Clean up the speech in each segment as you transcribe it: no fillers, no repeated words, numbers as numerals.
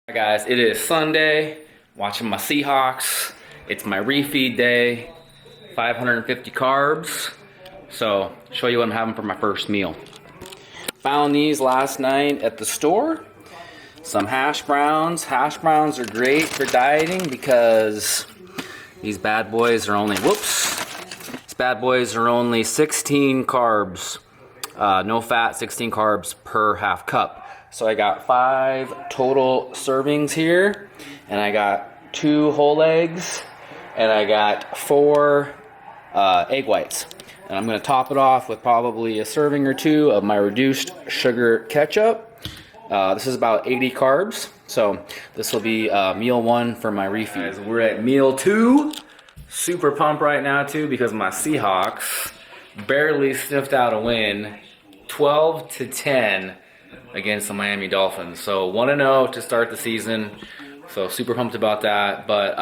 Hi guys, it is Sunday, watching my Seahawks. It's my refeed day, 550 carbs. So, show you what I'm having for my first meal. Found these last night at the store. Some hash browns. Hash browns are great for dieting because these bad boys are only, these bad boys are only 16 carbs. No fat, 16 carbs per half cup. So I got 5 total servings here, and I got 2 whole eggs, and I got 4 egg whites. And I'm going to top it off with probably a serving or 2 of my reduced sugar ketchup. This is about 80 carbs, so this will be meal 1 for my refeed. We're at meal 2. Super pumped right now too because my Seahawks barely sniffed out a win, 12-10 against the Miami Dolphins. So 1-0 to start the season. So super pumped about that. But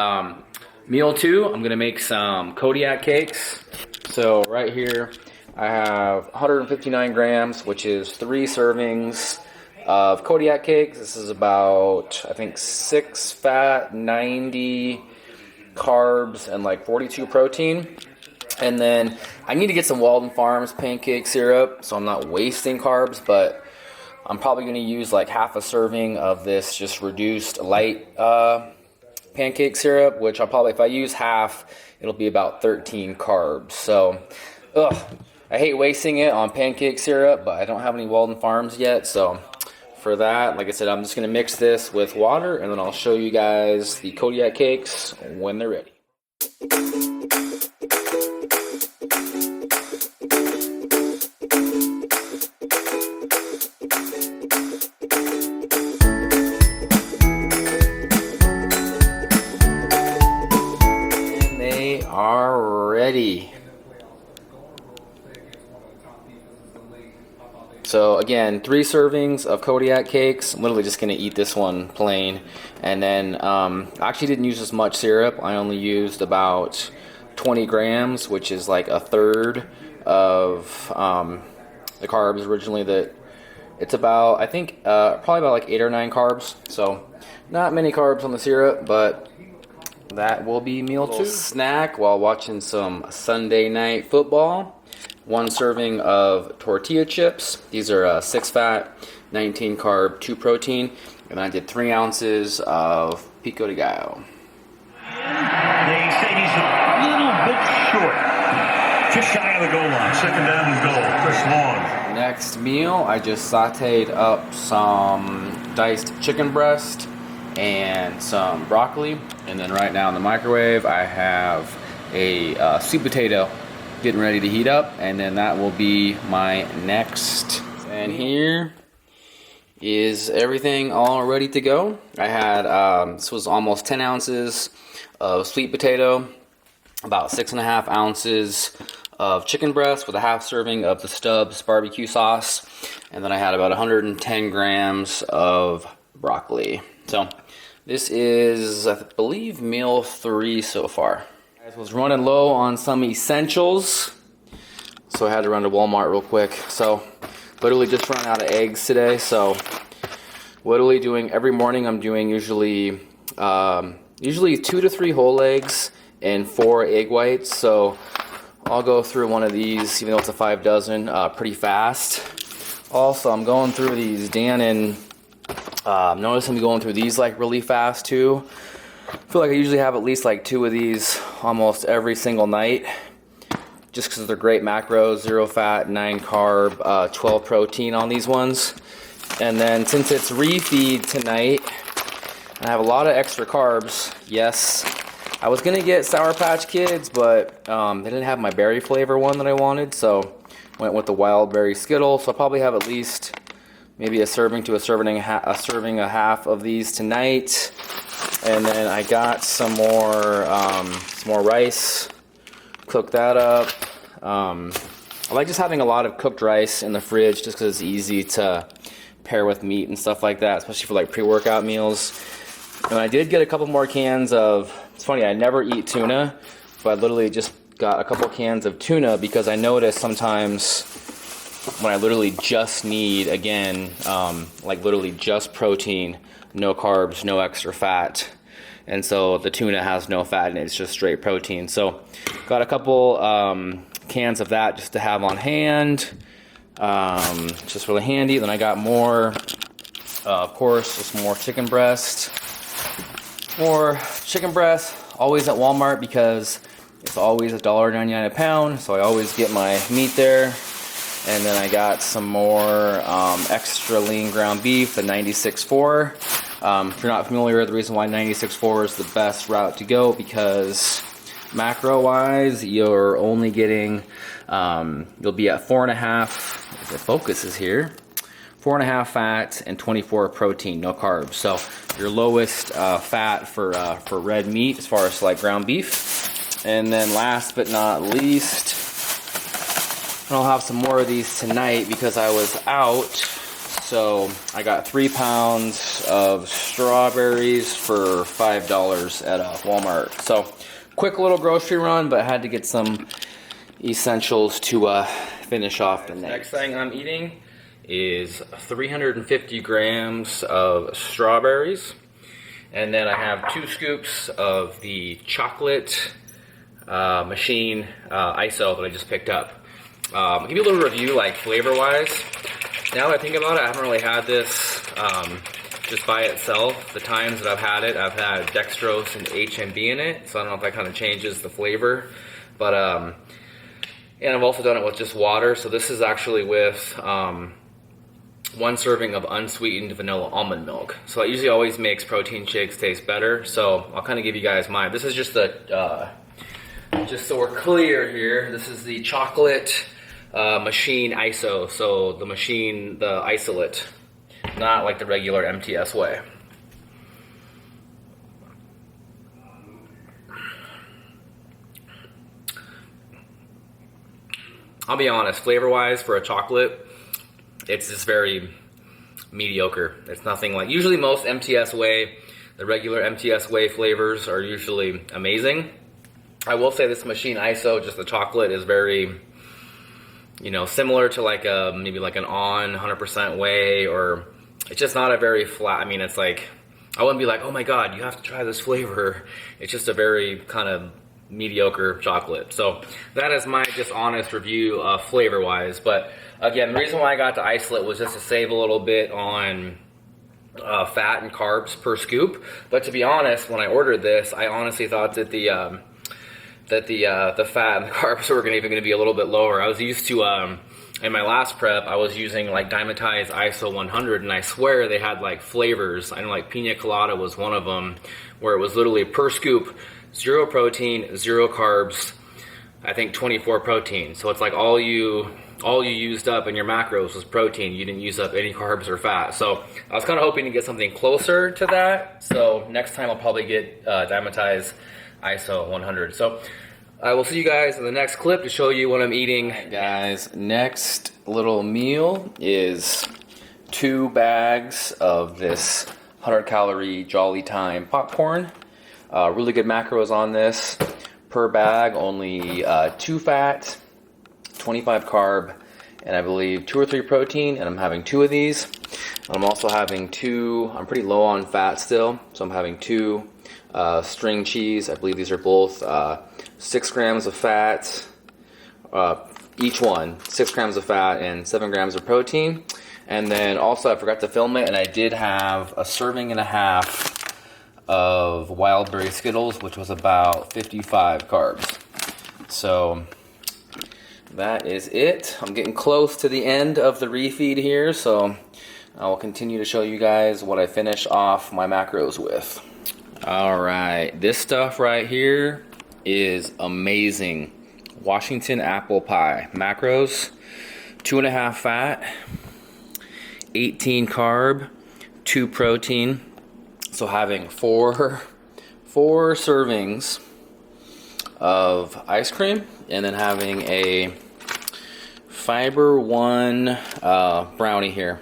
meal 2, I'm gonna make some Kodiak cakes. So right here I have 159 grams, which is 3 servings of Kodiak cakes. This is about, I think, 6 fat, 90 carbs, and like 42 protein. And then I need to get some Walden Farms pancake syrup, so I'm not wasting carbs, but I'm probably going to use like half a serving of this just reduced light pancake syrup, which I'll probably, if I use half, it'll be about 13 carbs. So, I hate wasting it on pancake syrup, but I don't have any Walden Farms yet. So for that, like I said, I'm just going to mix this with water, and then I'll show you guys the Kodiak cakes when they're ready. Are ready. So again, 3 servings of Kodiak cakes. I'm literally just gonna eat this one plain, and then I actually didn't use as much syrup. I only used about 20 grams, which is like a third of the carbs originally. That it's about, I think, probably about like 8 or 9 carbs. So not many carbs on the syrup, but that will be meal 2. Snack while watching some Sunday night football. 1 serving of tortilla chips. These are 6 fat, 19 carb, 2 protein. And I did 3 ounces of pico de gallo. They say he's a little bit short. Just shy of the goal line. 2nd down and goal. Chris Long. Next meal, I just sauteed up some diced chicken breast and some broccoli, and then right now in the microwave I have a sweet potato getting ready to heat up, and then that will be my next. And here is everything all ready to go. I had this was almost 10 ounces of sweet potato, about 6.5 ounces of chicken breast with a half serving of the Stubbs barbecue sauce, and then I had about 110 grams of broccoli. So this is, I believe, meal 3 so far. I was running low on some essentials, so I had to run to Walmart real quick. So literally just run out of eggs today. So literally doing every morning, I'm doing usually 2 to 3 whole eggs and 4 egg whites. So I'll go through one of these, even though it's a 5 dozen, pretty fast. Also, I'm going through these Dannon. Noticing me going through these like really fast too. I feel like I usually have at least like 2 of these almost every single night, just because they're great macros, 0 fat, 9 carb, 12 protein on these ones. And then since it's refeed tonight, I have a lot of extra carbs. Yes, I was gonna get Sour Patch Kids, but they didn't have my berry flavor one that I wanted, so went with the wild berry Skittle. So I'll probably have at least maybe a serving to a serving a half of these tonight. And then I got some more rice. Cook that up. I like just having a lot of cooked rice in the fridge just because it's easy to pair with meat and stuff like that, especially for like pre-workout meals. And I did get a couple more cans of, it's funny, I never eat tuna, but I literally just got a couple cans of tuna because I noticed sometimes when I literally just need, again, like literally just protein, no carbs, no extra fat. And so the tuna has no fat in it, it's just straight protein. So got a couple cans of that just to have on hand. Just really handy. Then I got more, of course, just more chicken breast. More chicken breast, always at Walmart because it's always $1.99 a pound. So I always get my meat there. And then I got some more extra lean ground beef, the 96.4. If you're not familiar with the reason why 96.4 is the best route to go, because macro-wise, you're only getting, you'll be at 4.5, if it focuses here, 4.5 fat and 24 protein, no carbs. So your lowest fat for red meat as far as like ground beef. And then last but not least, and I'll have some more of these tonight because I was out. So I got 3 pounds of strawberries for $5 at Walmart. So quick little grocery run, but I had to get some essentials to finish off the night. Next thing I'm eating is 350 grams of strawberries. And then I have 2 scoops of the chocolate machine ISO that I just picked up. I'll give you a little review, like flavor-wise. Now that I think about it, I haven't really had this just by itself. The times that I've had it, I've had dextrose and HMB in it, so I don't know if that kind of changes the flavor. But and I've also done it with just water. So this is actually with 1 serving of unsweetened vanilla almond milk. So that usually always makes protein shakes taste better. So I'll kind of give you guys mine. This is just the just so we're clear here. This is the chocolate machine ISO, so the machine, the isolate, not like the regular MTS way. I'll be honest, flavor-wise for a chocolate, it's just very mediocre. It's nothing like, usually most MTS way, the regular MTS way flavors are usually amazing. I will say this machine ISO, just the chocolate, is very, you know, similar to like a, maybe like an On 100% whey, or it's just not a very flat, I mean, it's like, I wouldn't be like, oh my God, you have to try this flavor. It's just a very kind of mediocre chocolate. So that is my just honest review flavor-wise. But again, the reason why I got the isolate was just to save a little bit on fat and carbs per scoop. But to be honest, when I ordered this, I honestly thought that the fat and the carbs were even going to be a little bit lower. I was used to, in my last prep, I was using like Dymatize ISO 100, and I swear they had like flavors. I know like Pina Colada was one of them, where it was literally per scoop, 0 protein, 0 carbs, I think 24 protein. So it's like all you used up in your macros was protein. You didn't use up any carbs or fat. So I was kind of hoping to get something closer to that. So next time I'll probably get Dymatize ISO 100. So I will see you guys in the next clip to show you what I'm eating. Right, guys, next little meal is 2 bags of this 100-calorie Jolly Time popcorn. Really good macros on this. Per bag, only 2 fat, 25 carb, and I believe 2 or 3 protein, and I'm having 2 of these. I'm also having 2, I'm pretty low on fat still, so I'm having 2 string cheese. I believe these are both 6 grams of fat, each one, 6 grams of fat and 7 grams of protein. And then also I forgot to film it, and I did have a serving and a half of wild berry Skittles, which was about 55 carbs. So that is it. I'm getting close to the end of the refeed here, so I will continue to show you guys what I finish off my macros with. Alright, this stuff right here is amazing. Washington apple pie. Macros, 2.5 fat, 18 carb, 2 protein. So having 4 servings of ice cream, and then having a Fiber One brownie here.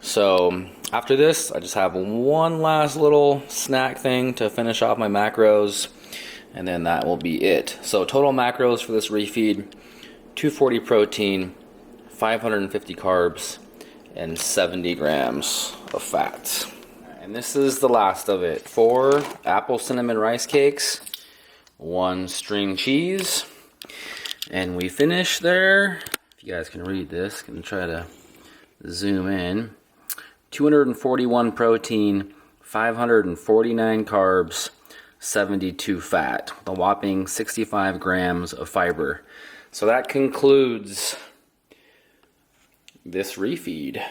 So after this, I just have one last little snack thing to finish off my macros, and then that will be it. So total macros for this refeed: 240 protein, 550 carbs, and 70 grams of fat. And this is the last of it. 4 apple cinnamon rice cakes, 1 string cheese, and we finish there. If you guys can read this, I'm gonna try to zoom in. 241 protein, 549 carbs, 72 fat, with a whopping 65 grams of fiber. So that concludes this refeed.